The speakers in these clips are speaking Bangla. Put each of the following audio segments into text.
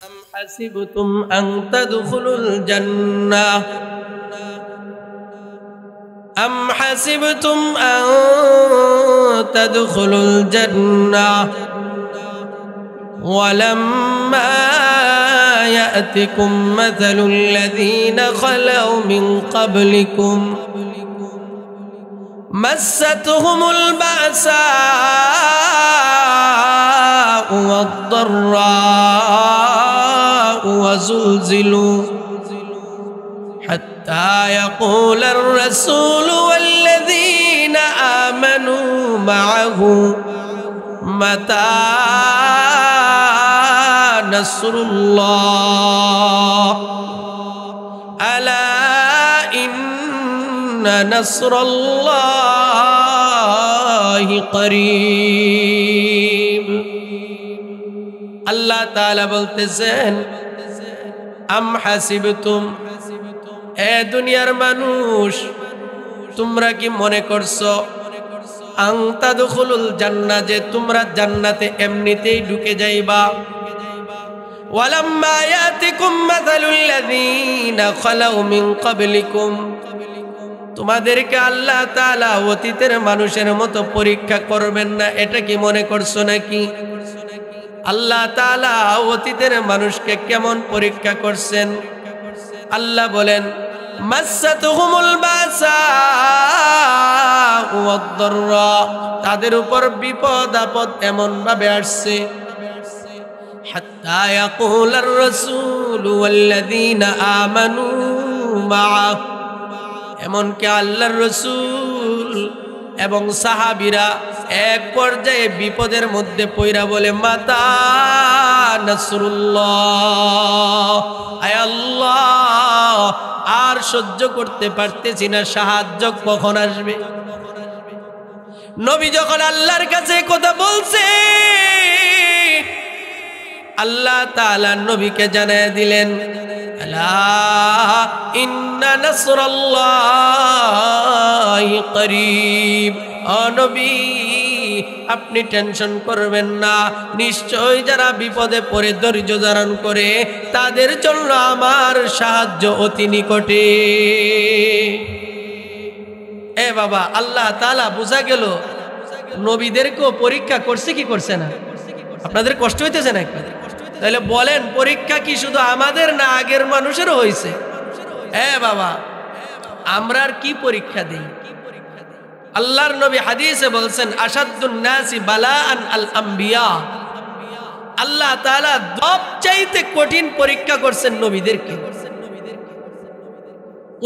أم حسبتم أن تدخلوا الجنة أم حسبتم أن تدخلوا الجنة ولما يأتكم مثل الذين خلوا من قبلكم مستهم البأساء والضراء وزلزلوا حتى يقول الرسول والذين آمنوا معه متى نصر الله ألا إن نصر الله قريب আল্লাহ তাআলা বলতেছেন আম হাসিবতুম এ দুনিয়ার মানুষ তোমরা কি মনে করছো আন তাদখুলুল জান্নাহ যে তোমরা জান্নাতে এমনিতেই ঢুকে যাইবা ওয়ালাম্মা ইয়াতিকুম মাসালুল লাযীনা খালাউ মিন ক্বাবলিকুম তোমাদেরকে আল্লাহ তাআলা অতীতের মানুষের মতো পরীক্ষা করবেন না এটা কি মনে করছো নাকি আল্লাহ তাআলা অতীতের মানুষকে কেমন পরীক্ষা করছেন আল্লাহ বলেন মাসাতুহুমুল বাসা ওয়াদ-দাররা তাদের উপর বিপদ আপদ এমন ভাবে আসছে হাত্তা ইয়াকুলার রাসূল ওয়াল্লাযীনা আমানু মাআ এমন কি আল্লাহর রাসূল এবং সাহাবীরা এক পর্যায়ে বিপদের মধ্যে পইরা বলে মাতা নাসরুল্লাহ আয় আল্লাহ আর সহ্য করতে পারতেছি না সাহায্য কখন আসবে নবী যখন আল্লাহর কাছে কথা বলছে আল্লাহ তাআলা নবীকে জানায় দিলেন আলা ইন্না নাসরাল্লাহি করিব ও নবী আপনি টেনশন করবেন না নিশ্চয় যারা বিপদে পড়ে ধৈর্য ধারণ করে তাদের জন্য আমার সাহায্য অতি নিকটে এ বাবা আল্লাহ তাআলা বুঝা গেল নবীদেরকেও পরীক্ষা করছে কি করছে না আপনাদের কষ্ট হইতেছে না একটু তাহলে বলেন পরীক্ষা কি শুধু আমাদের না আগের মানুষেরও হয়েছে হ্যাঁ বাবা আমরা আর কি পরীক্ষা দেই আল্লাহর নবী হাদিসে বলছেন আশাদ্দুন নাসি বালাআন আল আম্বিয়া আল্লাহ তাআলা সবচাইতে কঠিন পরীক্ষা করছেন নবীদেরকে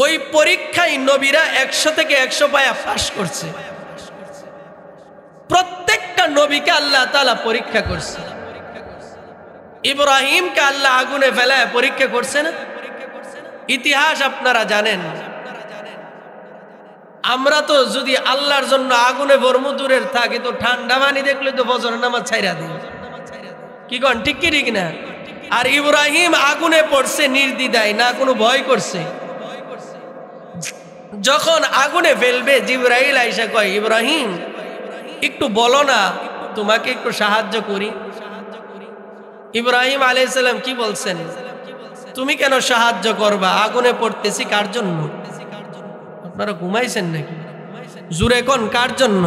ওই পরীক্ষায় নবীরা 100 থেকে 100 পায়া পাস করছে প্রত্যেকটা নবীকে আল্লাহ তাআলা পরীক্ষা করছে ইব্রাহিমকে আল্লাহ আগুনে ফেলায় পরীক্ষা করছে না ইতিহাস আপনারা জানেন আমরা তো যদি আল্লাহর জন্য আগুনে বর্মু দূরের থাকি তো ঠান্ডা পানি দেখলে তো ফজরের নামাজ ছাইরা দিই কি কোন ঠিক কি ঠিক না আর ইব্রাহিম আগুনে পড়ছে নির্দ্বিধায় না কোনো ভয় করছে যখন আগুনে ফেলবে জিবরাইল আইসা কয় ইব্রাহিম একটু বলো না তোমাকে একটু সাহায্য করি ইব্রাহিম আলাইহিস সালাম কি বলছেন তুমি কেন সাহায্য করবা আগুনে পড়তেছি কার জন্য আপনারা ঘুমাইছেন নাকি জোরে কোন কার জন্য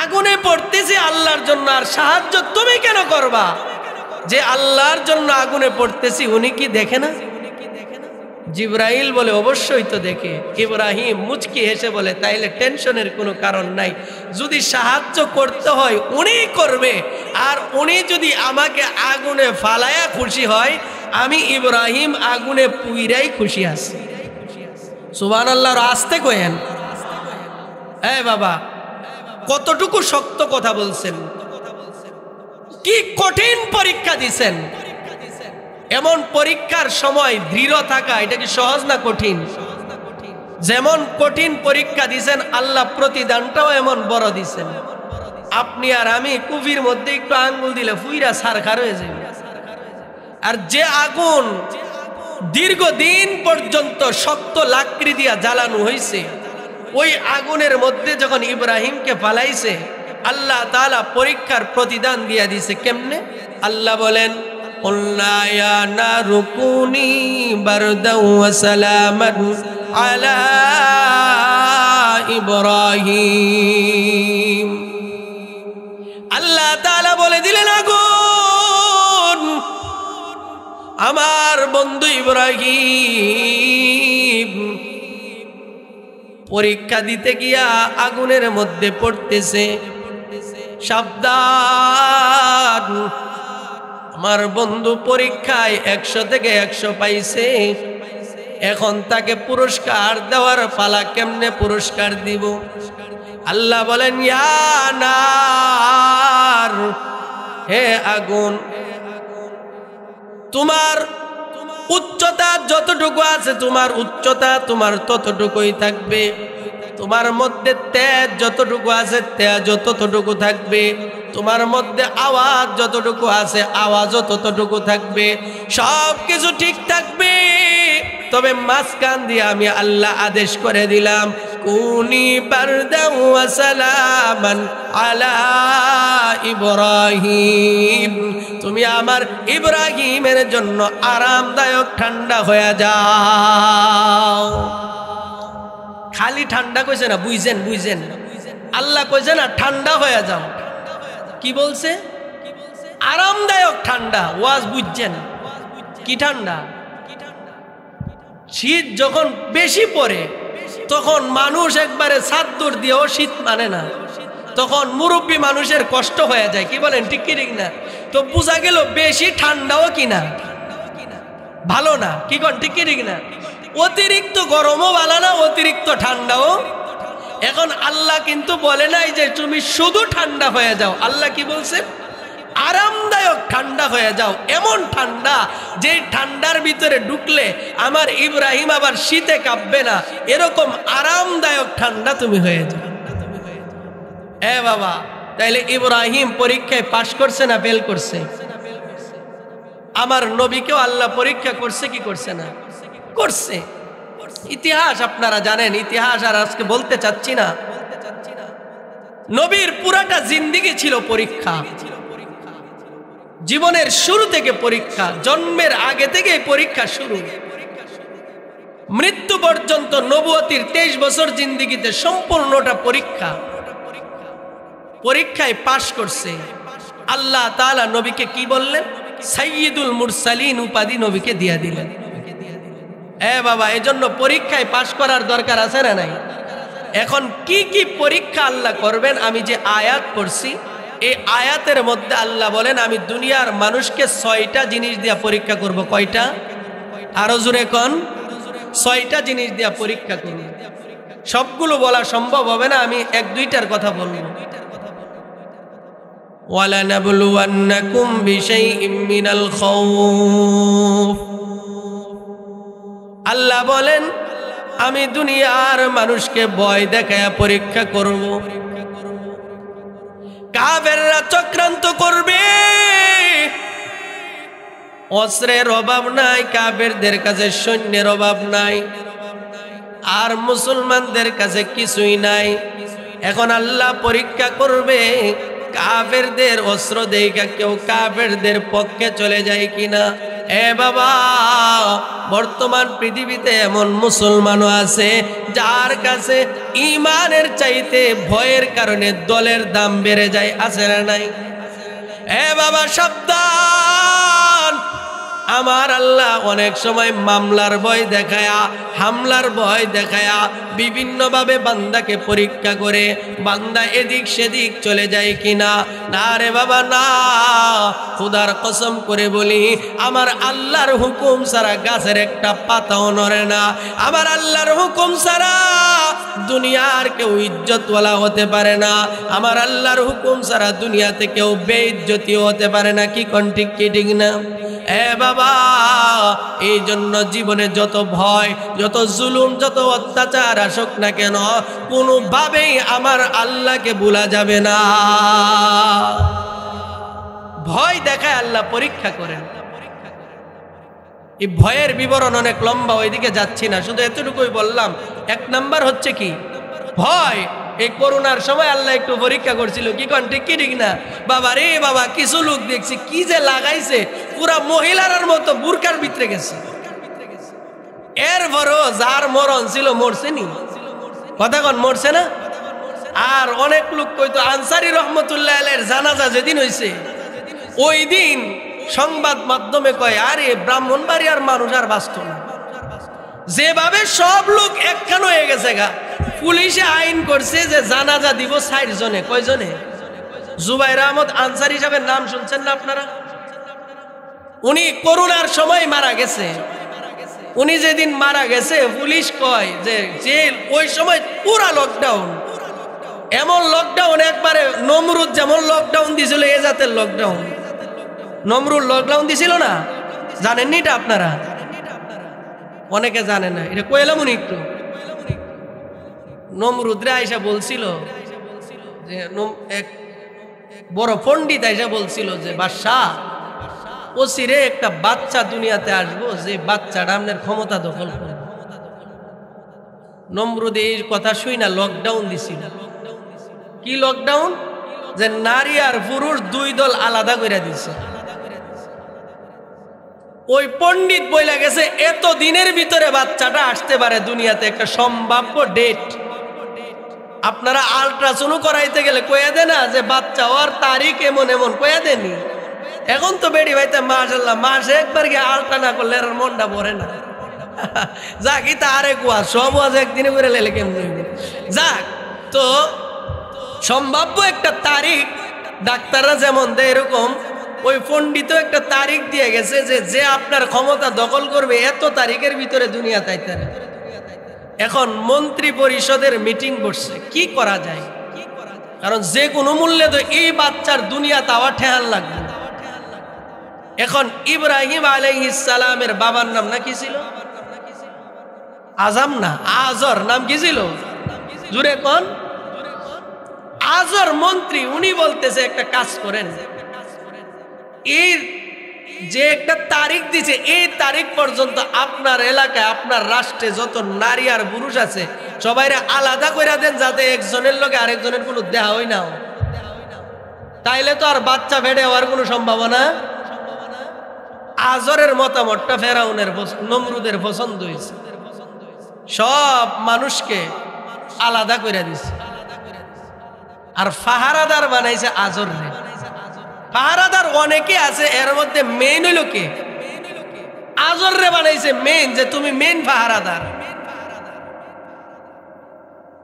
আগুনে পড়তেছি আল্লাহর জন্য আর সাহায্য তুমি কেন করবা যে আল্লাহর জন্য আগুনে পড়তেছি উনি কি দেখে না জিবরাইল বলে অবশ্যই তো দেখে ইব্রাহিম মুচকি হেসে বলে তাইলে টেনশনের কোনো কারণ নাই যদি সাহায্য করতে হয় উনিই করবে আর উনি যদি আমাকে আগুনে ফালায়া খুশি হয় আমি ইব্রাহিম আগুনে পুইরাই খুশি আছি সুবহানাল্লাহর আস্তে কয়েন এই বাবা কতটুকু শক্ত কথা বলছেন কি কঠিন পরীক্ষা দিবেন এমন পরীক্ষার সময় দৃঢ় থাকা এটা কি সহজ না কঠিন যেমন কঠিন পরীক্ষা দিবেন আল্লাহ প্রতিদানটাও এমন বড় দিবেন আপনি আর আমি কুফির মধ্যে একটু আঙ্গুল দিলে ফুইরা সারখার হয়ে যাবে আর যে আগুন দীর্ঘদিন পর্যন্ত শক্ত লাকড়ি দিয়া জ্বালানো হয়েছে ওই আগুনের মধ্যে যখন ইব্রাহিমকে ফালাইছে আল্লাহ তাআলা পরীক্ষার প্রতিদান দিয়া দিছে কেমনে? আল্লাহ বলেন কুলনা ইয়া নারু কুনি বারদাও ওয়া সালামান আলা ইব্রাহিম। আল্লাহ তাআলা বলে দিলেন আগুন আমার বন্ধু ইব্রাহিম পরীক্ষা দিতে গিয়া আগুনের মধ্যে পড়তেছে, সাবধান আমার বন্ধু পরীক্ষায় 100 থেকে 100 পাইছে, এখন তাকে পুরস্কার দেওয়ার পালা, কেমনে পুরস্কার দিব? আল্লাহ বলেন ইয়া নার, হে আগুন তোমার উচ্চতা যতটুকু আছে তোমার উচ্চতা তোমার ততটুকুই থাকবে, তোমার মধ্যে তেজ যতটুকু আছে তেজ ততটুকু থাকবে, তোমার মধ্যে আওয়াজ যতটুকু আছে আওয়াজও ততটুকু থাকবে, সব কিছু ঠিক থাকবে। তবে মাঝখান দিয়ে আমি আল্লাহ আদেশ করে দিলাম কুনি বারদাও ওয়া সালামান আলা ইব্রাহিম, তুমি আমার ইব্রাহিমের জন্য আরামদায়ক ঠান্ডা হয়ে যাও। খালি ঠান্ডা কইছে না, বুঝছেন বুঝছেন, আল্লাহ কইছে না ঠান্ডা হয়ে যাও, কি বলছে? আরামদায়ক ঠান্ডা। ওয়াজ বুঝছেন? কি ঠান্ডা? শীত যখন বেশি পড়ে তখন মানুষ একবারে চাদর দিয়েও শীত মানে না, তখন মুরব্বী মানুষের কষ্ট হয়ে যায়, কি বলেন ঠিক কি ঠিক না? তো বোঝা গেল বেশি ঠান্ডাও কিনা ভালো না, কি কন ঠিক কি ঠিক না? অতিরিক্ত গরমও ভালো না, অতিরিক্ত ঠান্ডাও। এখন আল্লাহ কিন্তু বলে নাই যে তুমি শুধু ঠান্ডা হয়ে যাও, আল্লাহ কি বলছে? আরামদায়ক ঠান্ডা হয়ে যাও। এমন ঠান্ডা যে ঠান্ডার ভিতরে ঢুকলে আমার ইব্রাহিম আবার শীতে কাঁপবে না, এরকম আরামদায়ক ঠান্ডা তুমি হয়ে যাও। এ বাবা, তাইলে ইব্রাহিম পরীক্ষায় পাশ করছে না ফেল করছে? আমার নবীকেও আল্লাহ পরীক্ষা করছে কি করছে না? করছে। ইতিহাস আপনারা জানেন, ইতিহাস আর আজকে বলতে চাচ্ছি না। নবীর পুরাটা জিন্দেগি ছিল পরীক্ষা, জীবনের শুরু থেকে পরীক্ষা, জন্মের আগে থেকে পরীক্ষা শুরু, মৃত্যু পর্যন্ত নবুয়তির 23 বছর জিন্দেগিতে সম্পূর্ণটা পরীক্ষা। পরীক্ষায় পাশ করছে। আল্লাহ তাআলা নবীকে কি বললেন? সাইয়্যিদুল মুরসালিন উপাধি নবীকে দিয়া দিলেন। এ বাবা, এজন্য পরীক্ষায় পাশ করার দরকার আছে না নাই? এখন কি কি পরীক্ষা আল্লাহ করবেন? আমি যে আয়াত পড়ছি এই আয়াতের মধ্যে আল্লাহ বলেন আমি দুনিয়ার মানুষকে 6টা জিনিস দিয়া পরীক্ষা করব। কয়টা? আরো জোরে কোন? 6টা জিনিস দিয়া পরীক্ষা করব। সবগুলো বলা সম্ভব হবে না, আমি 1-2টার কথা বলবো। ওয়ালানাবলুওয়ান্নাকুম বিশাইইম মিনাল খাউফ, আল্লাহ বলেন আমি দুনিয়ার মানুষকে ভয় দেখায়া পরীক্ষা করব। কাফেররা চক্রান্ত করবে, অস্ত্রের অভাব নাই, কাফেরদের কাছে সৈন্যের অভাব নাই, আর মুসলমানদের কাছে কিছুই নাই। এখন আল্লাহ পরীক্ষা করবে কাফেরদের অস্ত্র দেখা কেউ কাফেরদের পক্ষে চলে যায় কিনা। এ বাবা, বর্তমান পৃথিবীতে এমন মুসলমানও আছে যার কাছে ঈমানের চাইতে ভয়ের কারণে দলের দাম বেড়ে যায়, আছে না নাই? এ বাবা সাবধান, আমার আল্লাহ অনেক সময় মামলার ভয় দেখায়া, হামলার ভয় দেখায়া বিভিন্নভাবে বান্দাকে পরীক্ষা করে, বান্দা এদিক সেদিক চলে যায় কিনা। না রে বাবা না, খোদার কসম করে বলি আমার আল্লাহর হুকুম ছাড়া গাছের একটা পাতাও নড়ে না। আমার আল্লাহর হুকুম ছাড়া দুনিয়ার কেউ ইজ্জতওয়ালা হতে পারে না। আমার আল্লাহর হুকুম ছাড়া দুনিয়াতে কেউ বেইজ্জতিও হতে পারে না। কি কোন ঠিক কি ঠিক না? এ বাবা, এই জন্য জীবনে যত ভয়, যত জুলুম, যত অত্যাচার আসুক না কেন, কোনোভাবেই আমার আল্লাহকে ভুলা যাবে না। ভয় দেখায় আল্লাহ পরীক্ষা করেন। এই ভয়ের বিবরণ অনেক লম্বা, ওইদিকে যাচ্ছি না, শুধু এতটুকুই বললাম। 1 নাম্বার হচ্ছে কি? ভয়। এই করোনার সময় আল্লাহ একটু পরীক্ষা করছিল, কি কন ঠিক কি ঠিক না বাবা রে বাবা? কিছু লোক দেখছি কি যে লাগাইছে, পুরা মহিলার মতো বুরকার ভিতরে গেছে। এরপরও যার মরণ ছিল মরছে নি, কথা কন মরছে না? আর অনেক লোক কইতো আনসারী রহমতুল্লাহ আলাইহির জানাজা যেদিন হইছে ওই দিন সংবাদ মাধ্যমে কয় আরে ব্রাহ্মণবাড়িয়ার মানুষ আর বাঁচত না, যেভাবে সব লোক একখান হয়ে গেছে গা। পুলিশে আইন করছে যে জানাজা দিব ৬০ জনে। কয়জনে? জুবাইর আহমদ আনসারী সাহেবের নাম শুনছেন না আপনারা? উনি করোনার সময় মারা গেছে। উনি যেদিন মারা গেছে পুলিশ কয় যে জেল ওই সময় পুরা লকডাউন, এমন লকডাউন একবারে নমরুদ যেমন লকডাউন দিছিল এ জাতের লকডাউন। নমরুদ লকডাউন দিছিল না, জানেননি এটা আপনারা? অনেকে জানে না, এটা কইলাম উনি একটু। নমরুদরে আইসা বলছিল যে এক বড় পণ্ডিত আইসা বলছিল যে বাদশাহ ওসিরে একটা বাচ্চা দুনিয়াতে আসবো, যে বাচ্চাটা আপনার ক্ষমতা দখল করবে। নমরুদ এই কথা শুই না লকডাউন দিছিল। কি লকডাউন? যে নারী আর পুরুষ দুই দল আলাদা করে দিছে। ওই পণ্ডিত বইলা গেছে এত দিনের ভিতরে বাচ্চাটা আসতে পারে দুনিয়াতে, একটা সম্ভাব্য ডেট। আপনারা আল্ট্রাসাউন্ড করাইতে গেলে কয়ে দেয় না যে বাচ্চা ওর তারিখ এমন এমন, কয়ে দেনি? এখন তো বেড়ি ভাইতে মাশাআল্লাহ মাসে একবার গিয়ে আল্ট্রা না করলে আর মনটা ভরে না। যাক ইতা আরে কুয়া সব আজ একদিনে করে লেলে কেমন যাক। তো সম্ভাব্য একটা তারিখ ডাক্তাররা যেমন দেয় এরকম ওই পণ্ডিত একটা তারিখ দিয়ে গেছে যে যে আপনার ক্ষমতা দখল করবে এত তারিখের ভিতরে দুনিয়া তাইতে। এখন মন্ত্রী পরিষদের মিটিং বসছে, কি করা যায়? কারণ যে কোনো মূল্যে তো এই বাচ্চার দুনিয়া তাওয়া ঠেহান লাগবে। এখন ইব্রাহিম আলাইহিস সালামের বাবার নাম না কি ছিল? আজম না আজর, নাম কি ছিল? জুড়ে কোন? আজর মন্ত্রী। উনি বলতেছে একটা কাজ করেন, এর যে একটা তারিখ দিছে এই তারিখ পর্যন্ত আপনার এলাকায় আপনার রাষ্ট্রে যত নারী আর পুরুষ আছে সবাই আলাদা করে দেন, যাতে একজনের লোকে আরেকজনের কোনো দেহা হয় না। তাইলে তো আর বাচ্চা বেড়ে হওয়ার কোনো সম্ভাবনা। আজরের মতামতটা ফেরাউনের নমরুদের পছন্দ হয়েছে, সব মানুষকে আলাদা করে দিছে। আর পাহারাদার বানাইছে আজর রে। পাহারাদার অনেকে আছে, এর মধ্যে মেইন হইল কে? আজর রে বানাইছে মেইন, যে তুমি মেইন পাহারাদার।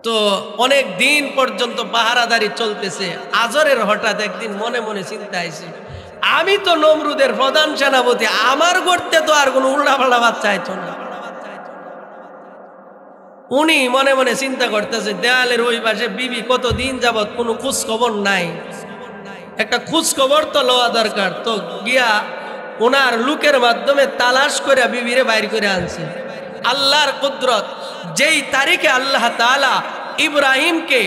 তো অনেক দিন পর্যন্ত পাহারাদারি চলতেছে। আজরের হঠাৎ একদিন মনে মনে চিন্তা আইছে, আমি তো নমরুদের প্রধান সেনাপতি, আমার গড়তে তো আর কোনো উল্টাপাল্টা বাচ্চা আইতো না। উনি মনে মনে চিন্তা করতেছে দেয়ালের ওই পাশে বিবি কতদিন যাবত কোনো খোঁজ খবর নাই, একটা খোঁজ খবর তো লওয়া দরকার। তো গিয়া ওনার লোকের মাধ্যমে তালাশ করে বিবিরে বাইর করে আনছে। আল্লাহর কুদরত, যেই তারিখে আল্লাহ তাআলা ইব্রাহিমকে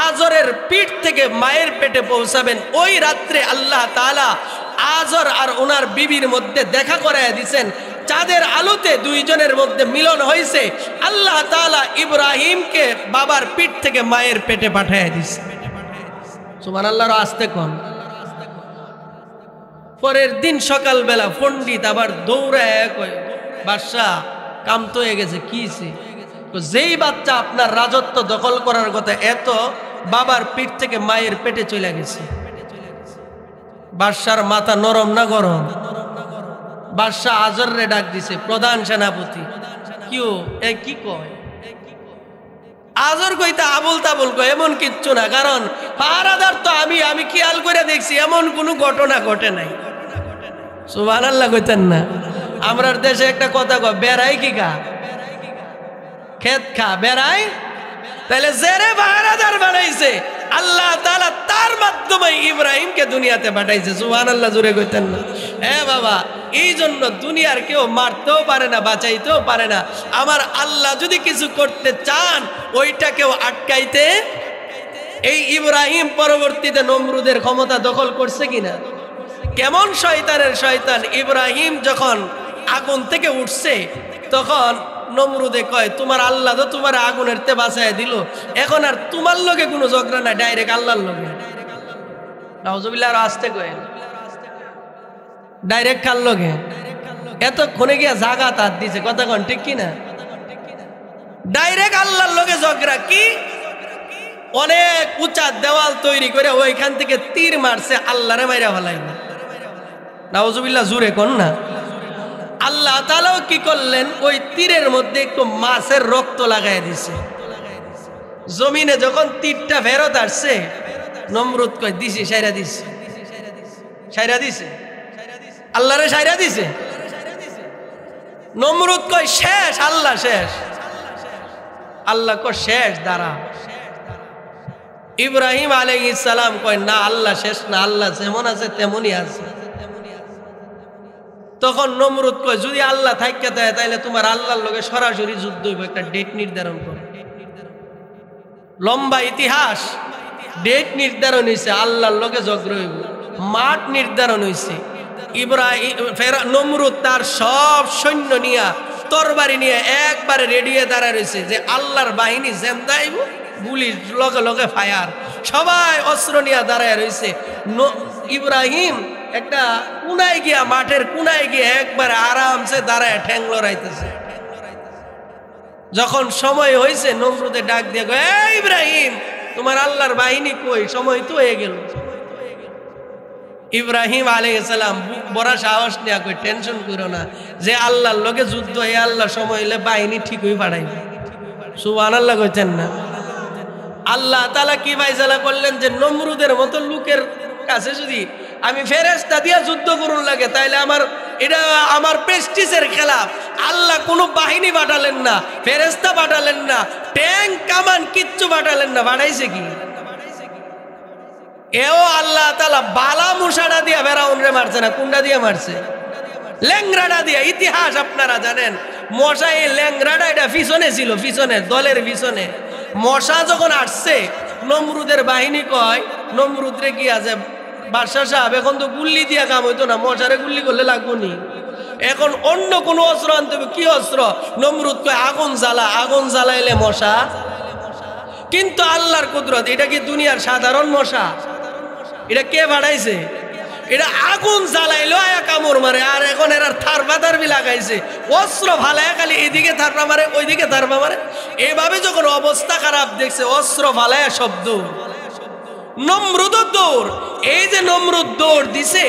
আজরের পিঠ থেকে মায়ের পেটে পৌঁছাবেন ওই রাত্রে আল্লাহ তাআলা আজর আর ওনার বিবির মধ্যে দেখা করায় দিয়েছেন। চাঁদের আলোতে দুইজনের মধ্যে মিলন হয়েছে। আল্লাহ তাআলা ইব্রাহিমকে বাবার পিঠ থেকে মায়ের পেটে পাঠিয়ে দিয়েছে। সুবহানাল্লাহ। আস্তে কম। পরের দিন সকালবেলা পণ্ডিত আবার দৌড়ায় কয়, বাদশা কাম তো হয়ে গেছে। কি যেই বাচ্চা আপনার রাজত্ব দখল করার কথা এত বাবার পিঠ থেকে মায়ের পেটে চলে গেছে। বাদশার মাথা নরম না গরম? বাদশাহ আজররে ডাক দিছে, প্রধান সেনাপতি। কিও এ কি কয়? আজর কইতে আবুল তাবুল কয়, এমন কিচ্ছু না, কারণ পাহারাদার তো আমি খেয়াল করে দেখছি এমন কোনো ঘটনা ঘটে নাই। সুবহানাল্লাহ কইতেন না? আমরার দেশে একটা কথা কয়, বেড়াই কি খা খেত খা বেড়াই। তাহলে জেরে পাহারাদার বানাইছে আল্লাহ তাআলা, তার মাধ্যমে ইব্রাহিমকে দুনিয়াতে পাঠাইছে। সুবহানাল্লাহ জোরে কইতেন না? হ্যাঁ বাবা, এই জন্য দুনিয়ার কেউ মারতেও পারে না, বাঁচাইতেও পারে না। আমার আল্লাহ যদি কিছু করতে চান ওইটা কেউ আটকাইতে। এই ইব্রাহিম পরবর্তীতে নমরুদের ক্ষমতা দখল করছে কিনা? কেমন শয়তানের শয়তান! ইব্রাহিম যখন আগুন থেকে উঠছে তখন নমরুদে কয় তোমার আল্লাহ তো তোমার আগুনের তে বাঁচায় দিল, এখন আর তোমার লগে কোনো ঝগড়া নাই, ডাইরেক্ট আল্লাহর লগে। নাউজুবিল্লাহ, আর আসতে কয় ডাইরেক্ট কার লগে? এতক্ষণে গিয়া জাগা তার দিছে, কথা কন ঠিক কিনা? ডাইরেক্ট আল্লাহর লগে ঝগড়া। কি অনেক উঁচা দেওয়াল তৈরি করে ওইখান থেকে তীর মারছে, আল্লাহরে মাইরা ফেলাইল। নাউজুবিল্লাহ, জুরে কোন না। আল্লাহ তাআলাও কি করলেন, ওই তীরের মধ্যে একটু মাছের রক্ত লাগাই দিছে। জমিনে যখন তীরটা ফেরত আসছে, নমরুদ কয় দিছি, সাইরা দিছে, সাইরা দিছে, আল্লাহরে সাইরা দিছে। নমরুদ কয় শেষ, আল্লাহ শেষ। আল্লাহ কয় শেষ, দাঁড়া। ইব্রাহিম আলাইহিস সালাম কয় না, আল্লাহ শেষ না, আল্লাহ যেমন আছে তেমনই আছে। তখন নমরুদ কয় যদি আল্লাহ থাইকা দেয় তাইলে তোমার আল্লাহর লগে সরাসরি যুদ্ধ হইব, একটা ডেট নির্ধারণ করো। লম্বা ইতিহাস, ডেট নির্ধারণ হয়েছে, আল্লাহর লগে ঝগড়া হইব, মাঠ নির্ধারণ হয়েছে। নমরুদ তার সব সৈন্য নিয়ে, তরবারি নিয়ে একবারে রেডি হয়ে দাঁড়ায় রয়েছে যে আল্লাহর বাহিনী যেমন আইব গুলির লগে লগে ফায়ার, সবাই অস্ত্র নিয়ে দাঁড়ায় রয়েছে। ইব্রাহিম একটা কুনায় গিয়া, মাঠের কুনায় গিয়ে একবার আরামসে দাঁড়ায় ঠ্যাং লড়াইতেছে। যখন সময় হয়েছে, নমরুদে ডাক দিয়ে কয় এই ইব্রাহিম, তোমার আল্লাহর বাহিনী কই? সময় তো হয়ে গেল। ইব্রাহিম আলাইহিস সালাম বুক ভরা সাহস নিয়ে কই টেনশন করো না, যে আল্লাহর লগে যুদ্ধ হয়ে আল্লাহ সময় হইলে বাহিনী ঠিকই পাঠাইবে। সুবহানাল্লাহ কইতেন না? আল্লাহ তাআলা কি ফায়সালা করলেন যে নমরুদের মতো লোকের কাছে যদি আমি ফেরেশতা দিয়া যুদ্ধ করুন লাগে, তাইলে এটা আমার প্রেস্টিজের খেলাফ। আল্লাহ কোনো বাহিনী পাঠালেন না, ফেরেশতা পাঠালেন না, ট্যাঙ্ক কামান কিচ্ছু পাঠালেন না। পাঠাইছে কি? এও আল্লাহ তাআলা বালা মুসাড়া দিয়া ফেরাউনরে মারছে না, কোনটা দিয়ে মারছে? ল্যাংরাডা দিয়া। ইতিহাস আপনারা জানেন, মশা এই ল্যাংরাডা এটা পিছনে ছিল, পিছনে দলের পিছনে। মশা যখন আসছে, নমরুদের বাহিনী কয় নমরুদরে কি আছে, বাদশাহ সাহেব এখন তো গুল্লি দিয়া কাম হইতো না, মশারে গুল্লি করলে লাগবো নি, এখন অন্য কোনো অস্ত্র আনতে হবে। কি অস্ত্র? নমরুদ কয় আগুন জ্বালা, আগুন জ্বালাইলে মশা। কিন্তু আল্লাহর কুদরত, এটা কি দুনিয়ার সাধারণ মশা? এটা কে বাড়াইছে? এটা আগুন জ্বালাইলো আয়া কামড় মারে। আর এখন এরা থারপা থারপি লাগাইছে, অস্ত্র ফালায় খালি এদিকে থারপা মারে, ওইদিকে থারপা মারে। এইভাবে যখন অবস্থা খারাপ দেখছে, অস্ত্র ফালায় শব্দ, নমরুদ দৌড়। এই যে নমরুদ দৌড় দিছে,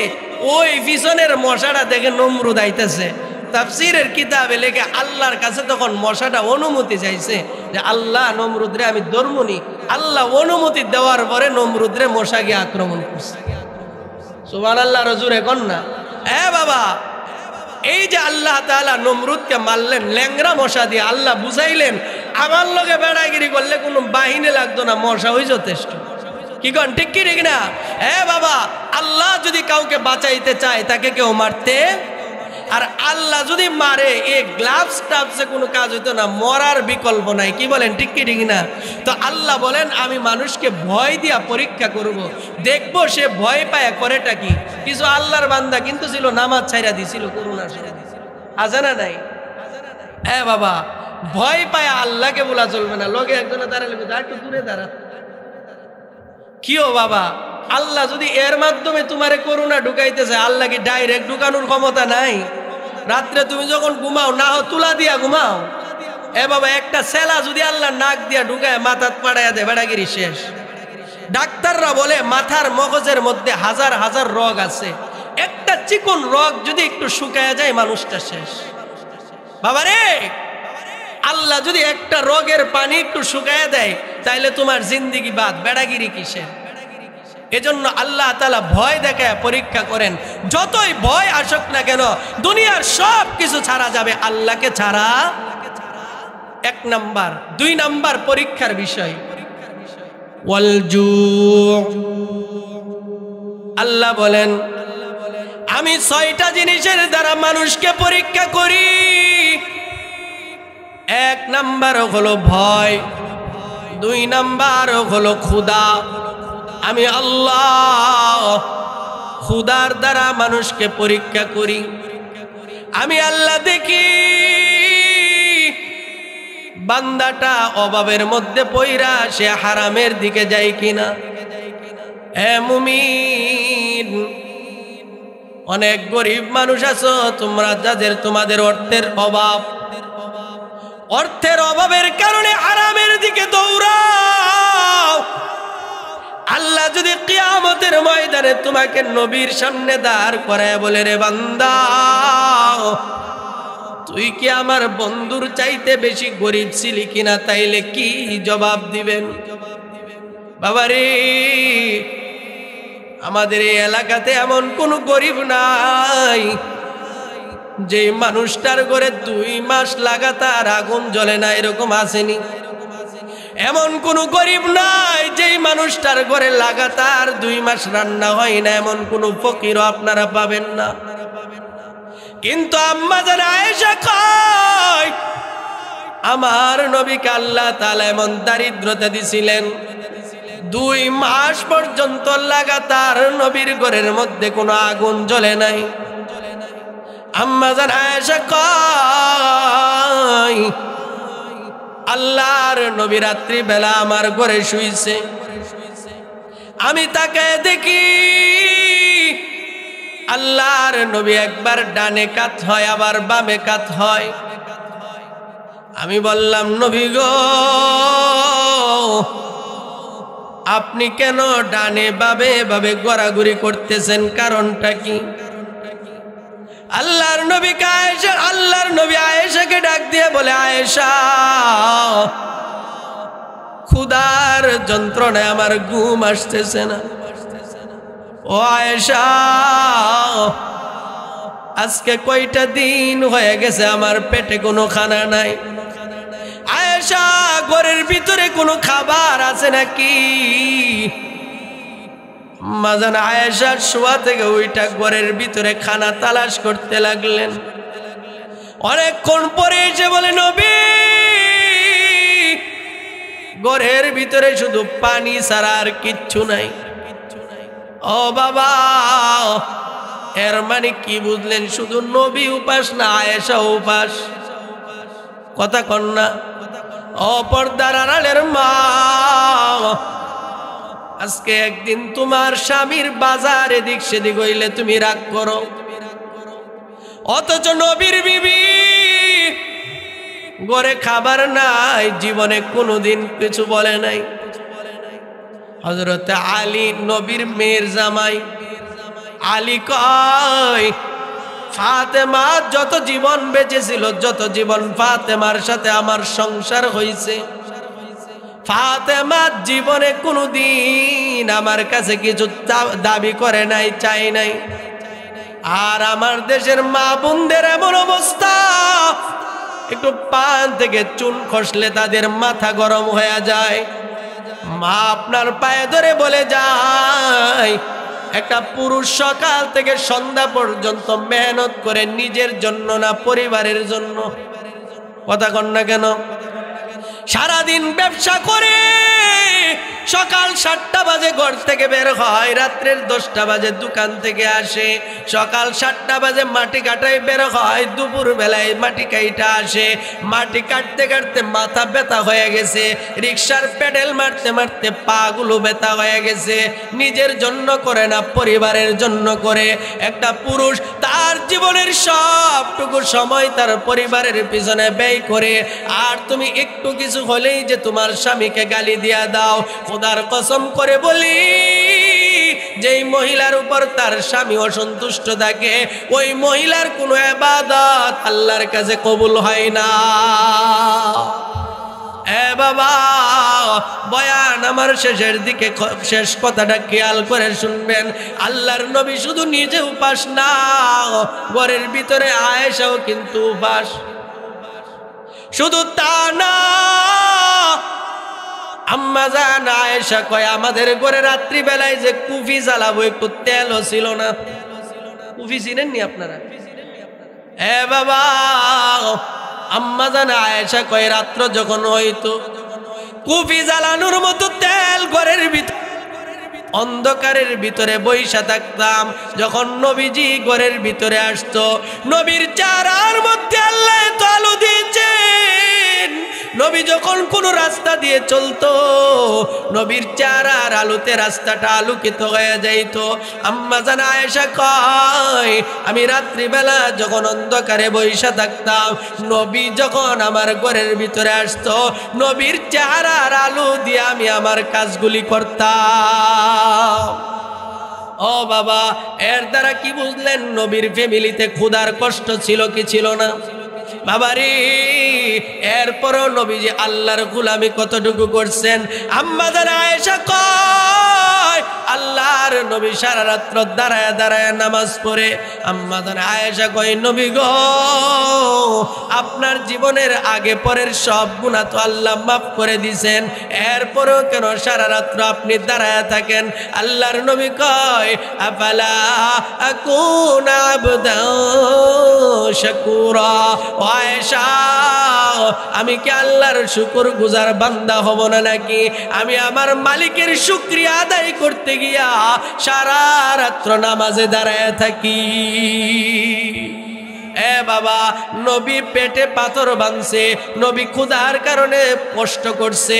ওই পিছনের মশাটা দেখে নমরুদ আইতেছে। তাফসীরের কিতাবে লেখে আল্লাহর কাছে তখন মশাটা অনুমতি চাইছে যে আল্লাহ, নমরুদরে আমি ধর্মনি। আল্লাহ অনুমতি দেওয়ার পরে নমরুদরে মশা গিয়ে আক্রমণ করছে। সুবহানাল্লাহ, রজুরে কন না। বাবা, এই যে আল্লাহ তাআলা নমরুদকে মারলেন ল্যাংরা মশা দিয়ে, আল্লাহ বুঝাইলেন আমার লগে বেড়াগিরি করলে কোনো বাহিনী লাগতো না, মশা হই যথেষ্ট। কি কন ঠিক কি ঠিক না? বাবা, আল্লাহ যদি কাউকে বাঁচাইতে চায় তাকে কেউ মারতে, আর আল্লাহ যদি মারে এই গ্লাভস টাভসে কোনো কাজ হইতো না, মরার বিকল্প নাই। কি বলেন ঠিক কি ঠিক না? তো আল্লাহ বলেন আমি মানুষকে ভয় দিয়া পরীক্ষা করব, দেখবো সে ভয় পায় করেটা কি। কিছু আল্লাহর বান্দা কিন্তু ছিল নামাজ ছাইরা দিছিল, করুণা আছে না নাই? বাবা, ভয় পায় আল্লাহকে বলা চলবে না। লগে একজনে দাঁড়ালে একটু দূরে দাঁড়া। কিও বাবা, আল্লাহ যদি এর মাধ্যমে তোমারে করুণা ঢুকাইতেছে, আল্লাহ কি ডাইরেক্ট ঢুকানোর ক্ষমতা নাই? রাত্রে তুমি যখন ঘুমাও, না তুলা দিয়া ঘুমাও। বাবা, একটা সেলা যদি আল্লাহ নাক দিয়া ঢুকায় মাথাত পাড়াইয়া দেয়, বেড়াগিরি শেষ। ডাক্তাররা বলে মাথার মগজের মধ্যে হাজার হাজার রগ আছে, একটা চিকন রগ যদি একটু শুকায়া যায় মানুষটা শেষ। বাবারে, আল্লাহ যদি একটা রগের পানি একটু শুকায়া দেয়, তাইলে তোমার জিন্দিগি বাদ, বেড়াগিরি কিসের? এজন্য আল্লাহ তাআলা ভয় দেখায় পরীক্ষা করেন। যতই ভয় আসুক না কেন, দুনিয়ার সব কিছু ছাড়া যাবে, আল্লাহকে ছাড়া। এক নাম্বার। দুই নাম্বার পরীক্ষার বিষয় ওয়াল জু। আল্লাহ বলেন আমি 6টা জিনিসের দ্বারা মানুষকে পরীক্ষা করি। এক নাম্বার হলো ভয়, 2 নাম্বার হলো ক্ষুধা। আমি আল্লাহ ক্ষুধার দ্বারা মানুষকে পরীক্ষা করি। আমি আল্লাহ দেখি বান্দাটা অভাবের মধ্যে পইরা সে হারামের দিকে যায় কিনা। এ মুমিন, অনেক গরিব মানুষ আছো তোমরা, যাদের তোমাদের অর্থের অভাবের কারণে হারামের দিকে দৌড়াও। আল্লাহ যদি কিয়ামতের ময়দানে তোমাকে নবীর সামনে দাঁড় করায় বলে, রে বান্দা, তুই কি আমার বন্ধুর চাইতে বেশি গরিব ছিলি কিনা, তাইলে কি জবাব দিবেন? বাবারে, আমাদের এই এলাকাতে এমন কোন গরিব নাই যে মানুষটার ঘরে 2 মাস লাগাতার আগুন জ্বলে না, এরকম আসেনি। এমন কোন গরিব নাই যে মানুষটার ঘরে লাগাতার 2 মাস রান্না হয় না, এমন কোন ফকিরও আপনারা পাবেন না। কিন্তু আম্মা জান আয়েশা কয়, আমার নবীকে আল্লাহ তাআলা এমন দারিদ্রতা দিছিলেন, 2 মাস পর্যন্ত লাগাতার নবীর ঘরের মধ্যে কোনো আগুন জ্বলে নাই। আম্মা জান আয়েশা কয়, আল্লাহর নবী রাত্রি বেলা আমার ঘরে শুইছে, আমি তাকে দেখি আল্লাহর নবী একবার ডানে কাত হয়, আবার বামে কাত হয়। আমি বললাম, নবী গো, আপনি কেন ডানে বামে ভাবে ঘোরাঘুরি করতেছেন, কারণটা কি? আল্লাহর নবী আয়েশাকে ডাক দিয়ে বলে, আয়েশা, ক্ষুধার যন্ত্রণায় আমার ঘুম আসতেছে না। ও আয়েশা, আজকে কয়টা দিন হয়ে গেছে আমার পেটে কোনো খানা নাই। আয়েশা, ঘরের ভিতরে কোনো খাবার আছে নাকি? মাজান আয়েশার শোয়া থেকে ওইটা ঘরের ভিতরে খানা তালাশ করতে লাগলেন। অনেকক্ষণ পরে এসে বলে, নবী, ঘরের ভিতরে শুধু পানি ছাড়া আর কিচ্ছু নাই। ও বাবা, এর মানে কি বুঝলেন? শুধু নবী উপাস না, আয়েশা উপাস। কথা কন না। ও পর্দার আড়ালের মা, আজকে একদিন তোমার স্বামীর বাজার এদিক সেদিক হইলে তুমি রাগ করো, অথচ নবীর বিবি ঘরে খাবার নাই, জীবনে কোনোদিন কিছু বলে নাই। হযরত আলী, নবীর মেয়ের জামাই, আলী কয়, ফাতেমা যত জীবন বেঁচে ছিল, যত জীবন ফাতেমার সাথে আমার সংসার হয়েছে, ফাতেমা জীবনে কোনোদিন আমার কাছে কিছু দাবি করে নাই, চাই নাই। আর আমার দেশের মা বোনদের এমন অবস্থা, একটু পান থেকে চুন খসলে তাদের মাথা গরম হয়ে যায়। মা আপনার পায়ে ধরে বলে যায়, একটা পুরুষ সকাল থেকে সন্ধ্যা পর্যন্ত মেহনত করে নিজের জন্য না, পরিবারের জন্য। কথা কন না কেন? সারাদিন ব্যবসা করে সকাল 7টা বাজে ঘর থেকে বের হয়, রাত্রের 10টা বাজে দোকান থেকে আসে, সকাল 7টা বাজে মাটি কাটায় বের হয়, দুপুর বেলায় মাটি কাইটা আসে। মাটি কাটতে কাটতে মাথা ব্যথা হয়ে গেছে, রিক্সার প্যাডেল মারতে মারতে পা গুলো ব্যথা হয়ে গেছে। নিজের জন্য করে না, পরিবারের জন্য করে। একটা পুরুষ তার জীবনের সবটুকু সময় তার পরিবারের পিছনে ব্যয় করে, আর তুমি একটু কিছু হলেই যে তোমার স্বামীকে গালি দিয়া দাও। খোদার কসম করে বলি, যেই মহিলার উপর তার স্বামী অসন্তুষ্ট থাকে, ওই মহিলার কোনো ইবাদত আল্লাহর কাছে কবুল হয় না। এ বাবা, বয়ান আমার শেষের দিকে, শেষ কথাটা খেয়াল করে শুনবেন। আল্লাহর নবী শুধু নিজে উপাস না, ঘরের ভিতরে আয়েশাও কিন্তু উপাস। শুধু তা না, আম্মা জান আয়েশা কয়, আমাদের ঘরে রাত্রি বেলায় যে কুফি জ্বালাবো, একটু তেলও ছিল না। কুফি চিনেননি আপনারা? এ বাবা, আম্মা জান আয়েশা কয়, রাত্র যখন হইতো কুফি জ্বালানোর মতো তেল ঘরের ভিতরে, অন্ধকারের ভিতরে বইসা থাকতাম। যখন নবীজি ঘরের ভিতরে আসতো, নবীর চেহারার মধ্যে আল্লাহ তো আলো দিয়েছেন, নবী যখন কোনো রাস্তা দিয়ে চলতো, নবীর চেহারার আলোতে রাস্তাটা আলোকিত হয়ে যাইত। আম্মা জান আয়েশা কয়, আমি রাত্রিবেলা যখন অন্ধকারে বইসা থাকতাম, নবী যখন আমার ঘরের ভিতরে আসতো, নবীর চেহারার আলো দিয়ে আমি আমার কাজগুলি করতাম। ও বাবা, এর দ্বারা কি বুঝলেন? নবীর ফ্যামিলিতে ক্ষুধার কষ্ট ছিল কি ছিল না? বাবারে, এরপরও নবীজি আল্লাহর গোলামি কতটুকু করছেন। আম্মা জান আয়েশা কয়, আল্লাহর নবী সারা রাত্র দাঁড়ায় দাঁড়ায় নামাজ পড়ে। আম্মা জান আয়েশা কয়, নবী গো, আপনার জীবনের আগে পরের সব গুনাহ তো আল্লাহ মাফ করে দিয়েছেন, এরপরও কেন সারা রাত্র আপনি দাঁড়ায় থাকেন? আল্লাহর নবী কয়, আফালা আকুনা আবদান শাকুরা। আয়েশা, আমি কি আল্লাহর শুকর গুজার বান্দা হব না নাকি? আমি আমার মালিকের শুকরিয়া আদায় করতে গিয়া সারা রাত্র নামাজে দাঁড়ায় থাকি। এ বাবা, নবী পেটে পাথর বাঁধছে, নবী ক্ষুধার কারণে কষ্ট করছে,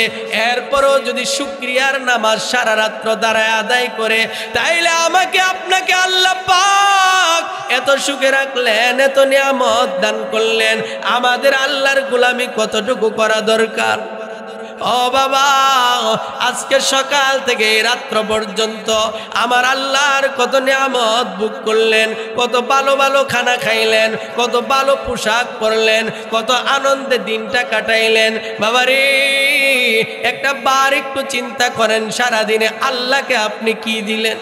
এরপরও যদি শুকরিয়ার নামাজ সারা রাত্র দাঁড়ায় আদায় করে, তাইলে আমাকে আপনাকে আল্লাহ পাক এত সুখে রাখলেন, এত নিয়ামত দান করলেন, আমাদের আল্লাহর গোলামি কতটুকু করা দরকার? ও বাবা, আজকে সকাল থেকে এই রাত্র পর্যন্ত আমার আল্লাহর কত নিয়ামত ভোগ করলেন, কত ভালো ভালো খানা খাইলেন, কত ভালো পোশাক পরলেন, কত আনন্দে দিনটা কাটাইলেন। বাবারে, একটা বার একটু চিন্তা করেন, সারাদিনে আল্লাহকে আপনি কি দিলেন?